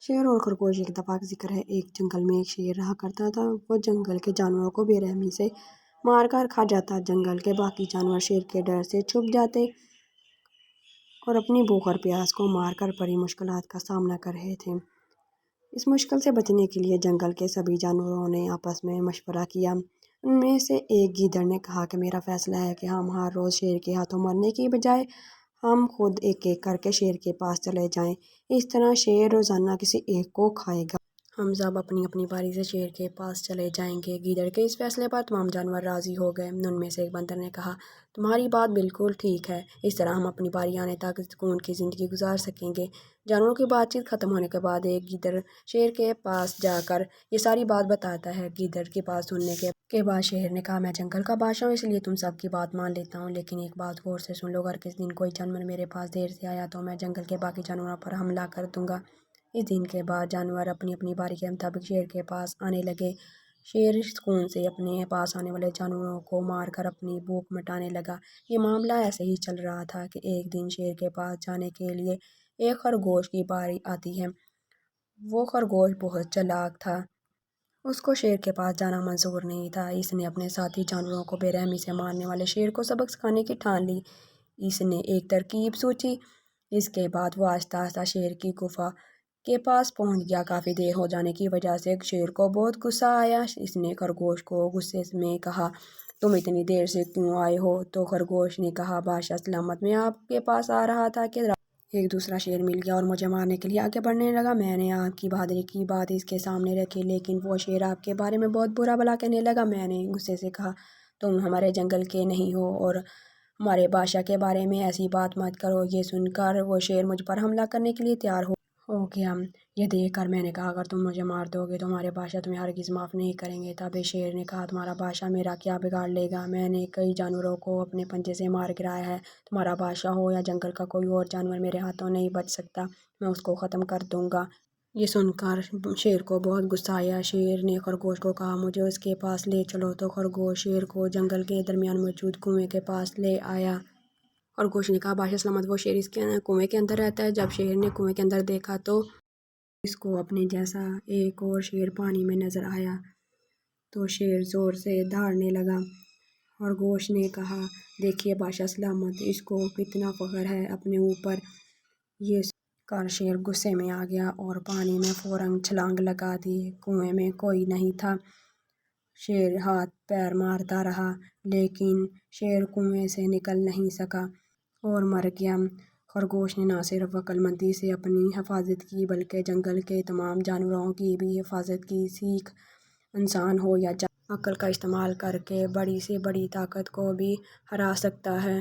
شیر اور خرگوش ایک دفعہ کا ذکر ہے۔ ایک جنگل میں ایک شیر رہا کرتا تھا۔ وہ جنگل کے جانوروں کو بے رحمی سے مار کر کھا جاتا۔ جنگل کے باقی جانور شیر کے ڈر سے چھپ جاتے اور اپنی بھوک اور پیاس کو مار کر بڑی مشکلات کا سامنا کر رہے تھے۔ اس مشکل سے بچنے کے لیے جنگل کے سبھی جانوروں نے آپس میں مشورہ کیا۔ ان میں سے ایک گیدڑ نے کہا کہ میرا فیصلہ ہے کہ ہم ہر روز شیر کے ہاتھوں مرنے کی بجائے ہم خود ایک ایک کر کے شیر کے پاس چلے جائیں۔ اس طرح شیر روزانہ کسی ایک کو کھائے گا۔ ہم سب اپنی اپنی باری سے شیر کے پاس چلے جائیں گے۔ گیدڑ کے اس فیصلے پر تمام جانور راضی ہو گئے۔ ان میں سے ایک بندر نے کہا تمہاری بات بالکل ٹھیک ہے۔ اس طرح ہم اپنی باری آنے تک سکون کی زندگی گزار سکیں گے۔ جانوروں کی بات چیت ختم ہونے کے بعد ایک گیدڑ شیر کے پاس جا کر یہ ساری بات بتاتا ہے۔ گیدڑ کی بات سننے کے بعد شیر نے کہا میں جنگل کا بادشاہ ہوں، اس لیے تم سب کی بات مان لیتا ہوں، لیکن ایک بات غور سے سن لو، اگر کسی دن کوئی جانور میرے پاس دیر سے آیا تو میں جنگل کے باقی جانوروں پر حملہ کر دوں گا۔ اس دن کے بعد جانور اپنی اپنی باری کے مطابق شیر کے پاس آنے لگے۔ شیر سکون سے اپنے پاس آنے والے جانوروں کو مار کر اپنی بھوک مٹانے لگا۔ یہ معاملہ ایسے ہی چل رہا تھا کہ ایک دن شیر کے پاس جانے کے لیے ایک خرگوش کی باری آتی ہے۔ وہ خرگوش بہت چالاک تھا۔ اس کو شیر کے پاس جانا منظور نہیں تھا۔ اس نے اپنے ساتھی جانوروں کو بے رحمی سے مارنے والے شیر کو سبق سکھانے کی ٹھان لی۔ اس نے ایک ترکیب سوچی۔ اس کے بعد وہ آہستہ آہستہ شیر کی گفا کے پاس پہنچ گیا۔ کافی دیر ہو جانے کی وجہ سے شیر کو بہت غصہ آیا۔ اس نے خرگوش کو غصے میں کہا تم اتنی دیر سے کیوں آئے ہو؟ تو خرگوش نے کہا بادشاہ سلامت، میں آپ کے پاس آ رہا تھا کہ ایک دوسرا شیر مل گیا اور مجھے مارنے کے لیے آگے بڑھنے لگا۔ میں نے آپ کی بہادری کی بات اس کے سامنے رکھی، لیکن وہ شیر آپ کے بارے میں بہت برا بھلا کہنے لگا۔ میں نے غصے سے کہا تم ہمارے جنگل کے نہیں ہو اور ہمارے بادشاہ کے بارے میں ایسی بات مت کرو۔ یہ سن کر وہ شیر مجھ پر حملہ کرنے کے لیے تیار ہو گیا۔ یہ دیکھ کر میں نے کہا اگر تم مجھے مار دو گے تو ہمارے بادشاہ تمہیں ہرگز معاف نہیں کریں گے۔ تب شیر نے کہا تمہارا بادشاہ میرا کیا بگاڑ لے گا؟ میں نے کئی جانوروں کو اپنے پنجے سے مار گرایا ہے۔ تمہارا بادشاہ ہو یا جنگل کا کوئی اور جانور میرے ہاتھوں نہیں بچ سکتا، میں اس کو ختم کر دوں گا۔ یہ سن کر شیر کو بہت غصہ آیا۔ شیر نے خرگوش کو کہا مجھے اس کے پاس لے چلو۔ تو خرگوش شیر کو جنگل کے درمیان موجود کنویں کے پاس لے آیا۔ خرگوش نے کہا بادشاہ سلامت، وہ شیر اس کنویں کے اندر رہتا ہے۔ جب شیر نے کنویں کے اندر دیکھا تو اس کو اپنے جیسا ایک اور شیر پانی میں نظر آیا، تو شیر زور سے دھاڑنے لگا۔ خرگوش نے کہا دیکھیے بادشاہ سلامت، اس کو کتنا فخر ہے اپنے اوپر۔ یہ سن کر شیر غصے میں آ گیا اور پانی میں فوراً چھلانگ لگا دی۔ کنویں میں کوئی نہیں تھا۔ شیر ہاتھ پیر مارتا رہا، لیکن شیر کنویں سے نکل نہیں سکا اور مر گیا۔ خرگوش نے نہ صرف عقل مندی سے اپنی حفاظت کی بلکہ جنگل کے تمام جانوروں کی بھی حفاظت کی۔ سیکھ انسان ہو یا جانور، عقل کا استعمال کر کے بڑی سے بڑی طاقت کو بھی ہرا سکتا ہے۔